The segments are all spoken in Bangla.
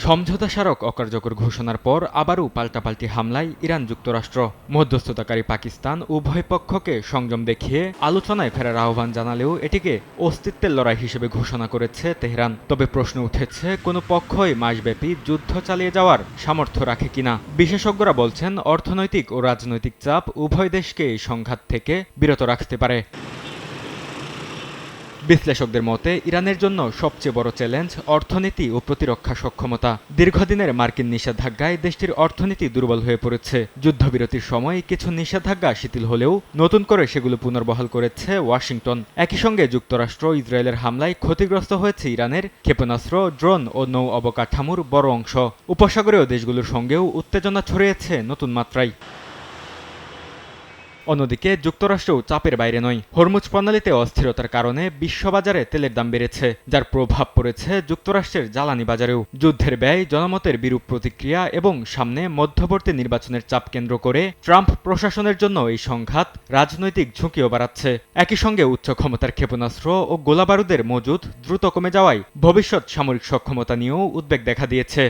সমঝোতা স্মারক অকার্যকর ঘোষণার পর আবারও পাল্টাপাল্টি হামলায় ইরান যুক্তরাষ্ট্র। মধ্যস্থতাকারী পাকিস্তান উভয় পক্ষকে সংযম দেখিয়ে আলোচনায় ফেরার আহ্বান জানালেও এটিকে অস্তিত্বের লড়াই হিসেবে ঘোষণা করেছে তেহরান। তবে প্রশ্ন উঠেছে, কোনো পক্ষই মাসব্যাপী যুদ্ধ চালিয়ে যাওয়ার সামর্থ্য রাখে কিনা। বিশেষজ্ঞরা বলছেন, অর্থনৈতিক ও রাজনৈতিক চাপ উভয় দেশকে এই সংঘাত থেকে বিরত রাখতে পারে। বিশ্লেষকদের মতে, ইরানের জন্য সবচেয়ে বড় চ্যালেঞ্জ অর্থনীতি ও প্রতিরক্ষা সক্ষমতা। দীর্ঘদিনের মার্কিন নিষেধাজ্ঞায় দেশটির অর্থনীতি দুর্বল হয়ে পড়েছে। যুদ্ধবিরতির সময় কিছু নিষেধাজ্ঞা শিথিল হলেও নতুন করে সেগুলো পুনর্বহাল করেছে ওয়াশিংটন। একই সঙ্গে যুক্তরাষ্ট্র ইসরায়েলের হামলায় ক্ষতিগ্রস্ত হয়েছে ইরানের ক্ষেপণাস্ত্র, ড্রোন ও নৌ অবকাঠামোর বড় অংশ। উপসাগরীয় দেশগুলোর সঙ্গেও উত্তেজনা ছড়িয়েছে নতুন মাত্রায়। অন্যদিকে যুক্তরাষ্ট্রও চাপের বাইরে নয়। হরমুজ প্রণালীতে অস্থিরতার কারণে বিশ্ববাজারে তেলের দাম বেড়েছে, যার প্রভাব পড়েছে যুক্তরাষ্ট্রের জ্বালানি বাজারেও। যুদ্ধের ব্যয়, জনমতের বিরূপ প্রতিক্রিয়া এবং সামনে মধ্যবর্তী নির্বাচনের চাপ কেন্দ্র করে ট্রাম্প প্রশাসনের জন্য এই সংঘাত রাজনৈতিক ঝুঁকিও বাড়াচ্ছে। একই সঙ্গে উচ্চ ক্ষমতার ক্ষেপণাস্ত্র ও গোলাবারুদের মজুদ দ্রুত কমে যাওয়ায় ভবিষ্যৎ সামরিক সক্ষমতা নিয়েও উদ্বেগ দেখা দিয়েছে।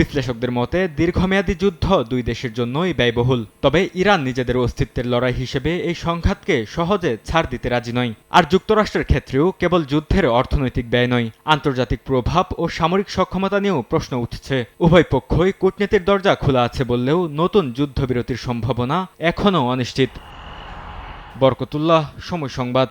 বিশ্লেষকদের মতে, দীর্ঘমেয়াদী যুদ্ধ দুই দেশের জন্যই ব্যয়বহুল। তবে ইরান নিজেদের অস্তিত্বের লড়াই হিসেবে এই সংঘাতকে সহজে ছাড় দিতে রাজি নয়। আর যুক্তরাষ্ট্রের ক্ষেত্রেও কেবল যুদ্ধের অর্থনৈতিক ব্যয় নয়, আন্তর্জাতিক প্রভাব ও সামরিক সক্ষমতা নিয়েও প্রশ্ন উঠছে। উভয় পক্ষই কূটনীতির দরজা খোলা আছে বললেও নতুন যুদ্ধবিরতির সম্ভাবনা এখনও অনিশ্চিত। বরকতুল্লাহ, সময় সংবাদ।